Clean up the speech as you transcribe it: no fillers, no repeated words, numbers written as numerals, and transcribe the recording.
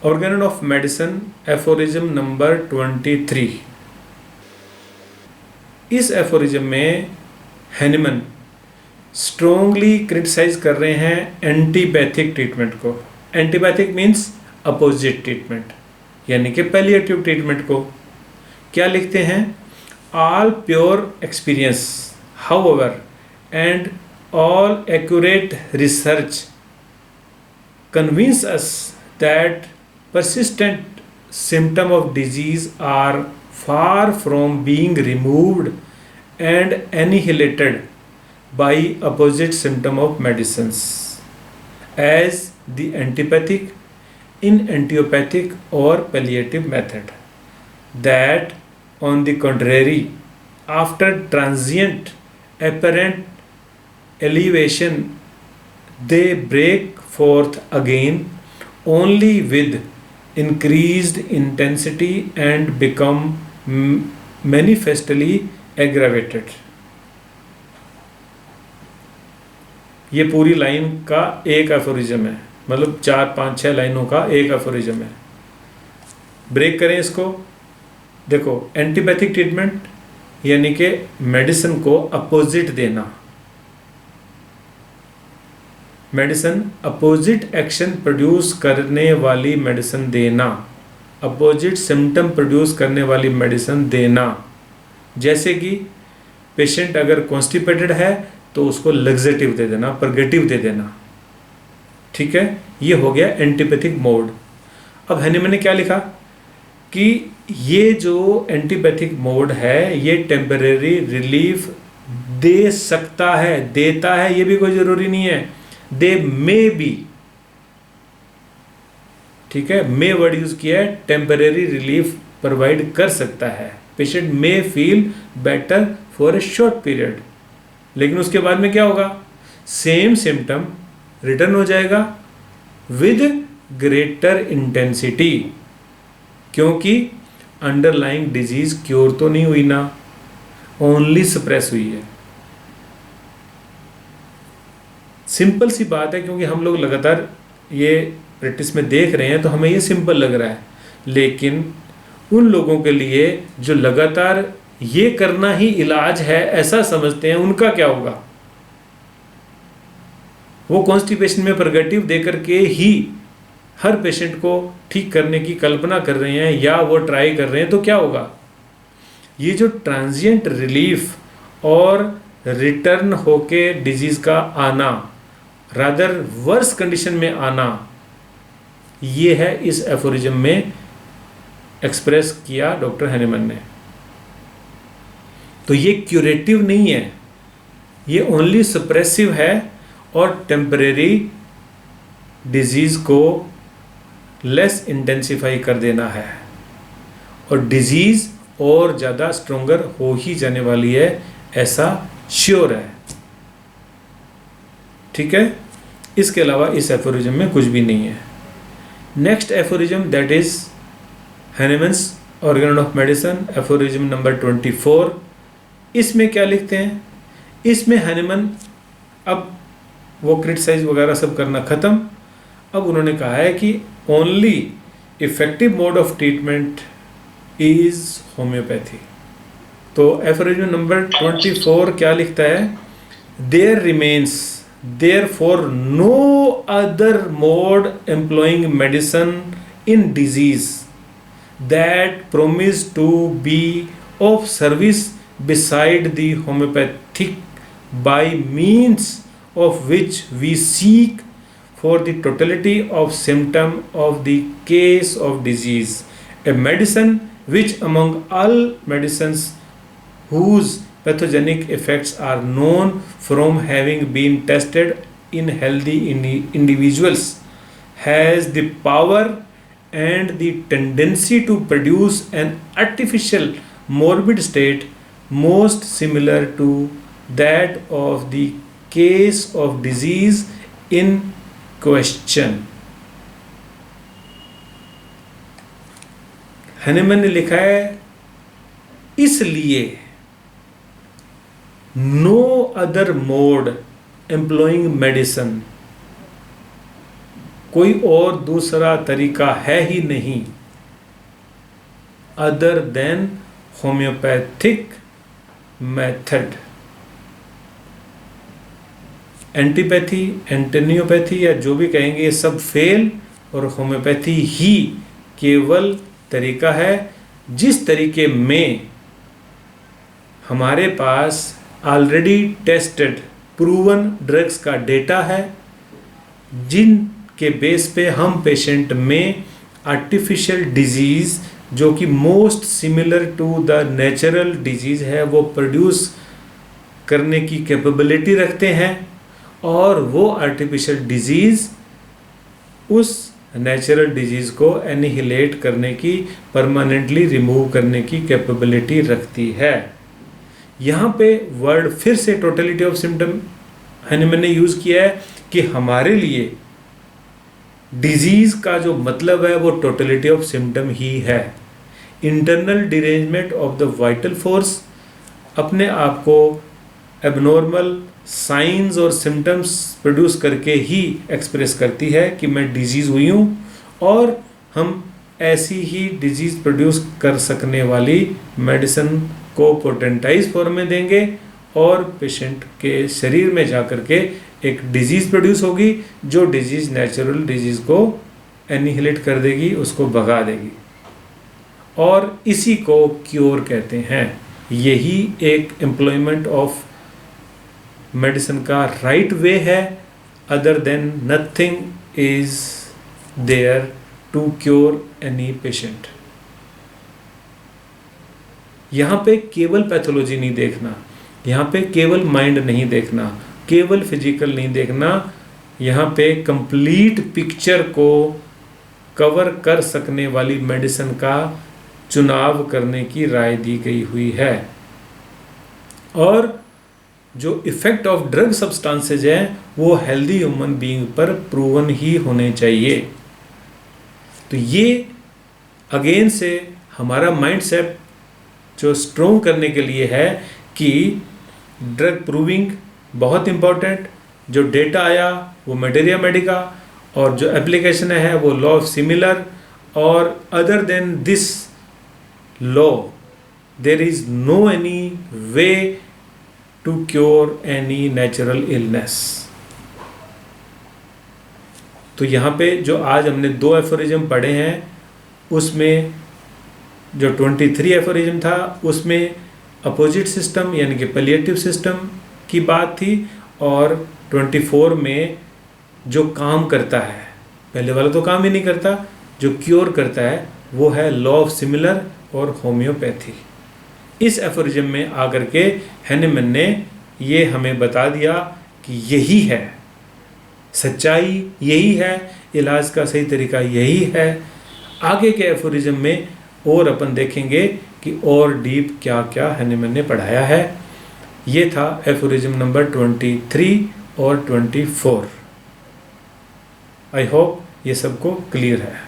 Organ of medicine aphorism number 23। इस aphorism में हैनिमन strongly criticise कर रहे हैं एंटीपैथिक ट्रीटमेंट को। एंटीपैथिक मीन्स अपोजिट ट्रीटमेंट, यानी कि पैलिएटिव ट्रीटमेंट को। क्या लिखते हैं? All pure experience however and all accurate research convince us that persistent symptoms of disease are far from being removed and annihilated by opposite symptom of medicines as the antipathic, enantiopathic or palliative method. That on the contrary, after transient apparent elevation, they break forth again only with increased intensity and become manifestly aggravated। ये पूरी line का एक aphorism है, मतलब 4, 5, 6 लाइनों का एक aphorism है। ब्रेक करें इसको। देखो, एंटीपैथिक ट्रीटमेंट यानी कि मेडिसिन को अपोजिट देना, मेडिसिन अपोजिट एक्शन प्रोड्यूस करने वाली मेडिसिन देना, अपोजिट सिम्टम प्रोड्यूस करने वाली मेडिसिन देना। जैसे कि पेशेंट अगर कॉन्स्टिपेटेड है तो उसको लग्जेटिव दे देना, परगेटिव दे देना। ठीक है, ये हो गया एंटीपैथिक मोड। अब हैनिमन ने क्या लिखा कि ये जो एंटीपैथिक मोड है ये टेम्परेरी रिलीफ दे सकता है, देता है, ये भी कोई ज़रूरी नहीं है। दे मे बी, ठीक है, मे वर्ड यूज किया है, टेम्परेरी रिलीफ प्रोवाइड कर सकता है। Patient may feel better for a short period, लेकिन उसके बाद में क्या होगा? सेम सिम्टम रिटर्न हो जाएगा विद ग्रेटर इंटेंसिटी, क्योंकि अंडरलाइंग डिजीज क्योर तो नहीं हुई ना, ओनली सप्रेस हुई है। सिंपल सी बात है, क्योंकि हम लोग लगातार ये प्रैक्टिस में देख रहे हैं तो हमें ये सिंपल लग रहा है, लेकिन उन लोगों के लिए जो लगातार ये करना ही इलाज है ऐसा समझते हैं, उनका क्या होगा? वो कॉन्स्टिपेशन में परगेटिव देकर के ही हर पेशेंट को ठीक करने की कल्पना कर रहे हैं या वो ट्राई कर रहे हैं, तो क्या होगा? ये जो ट्रांजिएंट रिलीफ और रिटर्न होके डिजीज का आना, रादर वर्स कंडीशन में आना, ये है इस एफोरिज्म में एक्सप्रेस किया डॉक्टर हैनिमन ने। तो ये क्यूरेटिव नहीं है, ये ओनली सप्रेसिव है और टेम्परेरी डिजीज को लेस इंटेंसिफाई कर देना है, और डिजीज और ज़्यादा स्ट्रोंगर हो ही जाने वाली है, ऐसा श्योर है। ठीक है, इसके अलावा इस एफोरिज्म में कुछ भी नहीं है। Next aphorism that is Hahnemann's organon of medicine aphorism number 24। इसमें क्या लिखते हैं? इसमें हैनिमन, अब वो क्रिटिसाइज वगैरह सब करना ख़त्म, अब उन्होंने कहा है कि only effective mode of treatment is homoeopathy. तो एफोरिज्म नंबर 24 क्या लिखता है? There remains therefore no other mode employing medicine in disease that promise to be of service beside the homeopathic, by means of which we seek for the totality of symptom of the case of disease, a medicine which among all medicines whose pathogenic effects are known from having been tested in healthy individuals has the power and the tendency to produce an artificial morbid state most similar to that of the case of disease in question। Hahnemann ने लिखा है, इसलिए no other mode employing medicine, कोई और दूसरा तरीका है ही नहीं other than homoeopathic method. Antipathy, enantiopathy या जो भी कहेंगे ये सब फेल, और होम्योपैथी ही केवल तरीका है जिस तरीके में हमारे पास ऑलरेडी टेस्टेड प्रूवन ड्रग्स का डेटा है, जिनके बेस पे हम पेशेंट में आर्टिफिशियल डिजीज़ जो कि most similar to the natural disease है वो प्रोड्यूस करने की कैपेबिलिटी रखते हैं, और वो आर्टिफिशियल डिजीज़ उस नेचुरल डिजीज़ को एनिहिलेट करने की, परमानेंटली रिमूव करने की कैपेबिलिटी रखती है। यहाँ पे वर्ड फिर से टोटलिटी ऑफ सिम्टम मैंने यूज़ किया है कि हमारे लिए डिजीज़ का जो मतलब है वो टोटलिटी ऑफ सिम्टम ही है। Internal derangement of the vital force अपने आप को एबनॉर्मल साइंस और सिम्टम्स प्रोड्यूस करके ही एक्सप्रेस करती है कि मैं डिजीज़ हुई हूँ, और हम ऐसी ही डिजीज़ प्रोड्यूस कर सकने वाली मेडिसिन को पोटेंटाइज फॉर्म में देंगे, और पेशेंट के शरीर में जा कर के एक डिजीज़ प्रोड्यूस होगी जो डिजीज़ नेचुरल डिजीज़ को एनिहिलेट कर देगी, उसको भगा देगी, और इसी को क्योर कहते हैं। यही एक एम्प्लॉयमेंट ऑफ मेडिसिन का राइट वे है, other than nothing is there to cure any patient. यहाँ पे केवल पैथोलॉजी नहीं देखना, यहाँ पे केवल माइंड नहीं देखना, केवल फिजिकल नहीं देखना, यहाँ पे कंप्लीट पिक्चर को कवर कर सकने वाली मेडिसिन का चुनाव करने की राय दी गई हुई है। और जो इफ़ेक्ट ऑफ ड्रग सब्सटेंसेज हैं वो हेल्दी ह्यूमन बीइंग पर प्रूवन ही होने चाहिए। तो ये अगेन से हमारा माइंडसेट जो स्ट्रोंग करने के लिए है कि ड्रग प्रूविंग बहुत इम्पॉर्टेंट, जो डेटा आया वो मटेरिया मेडिका, और जो एप्लीकेशन है वो लॉ ऑफ सिमिलर, और other than this law there is no any way to cure any natural illness. तो यहाँ पे जो आज हमने 2 एफोरिज्म पढ़े हैं, उसमें जो 23 एफोरिज्म था उसमें अपोजिट सिस्टम यानी कि पैलिएटिव सिस्टम की बात थी, और 24 में जो काम करता है, पहले वाला तो काम ही नहीं करता, जो क्योर करता है वो है लॉ ऑफ सिमिलर और होम्योपैथी। इस एफोरिज्म में आकर के हैनिमैन ने ये हमें बता दिया कि यही है सच्चाई, यही है इलाज का सही तरीका, यही है। आगे के एफोरिज्म में और अपन देखेंगे कि और डीप क्या क्या हैनिमैन ने पढ़ाया है। ये था एफोरिज्म नंबर 23 और 24। आई होप ये सबको क्लियर है।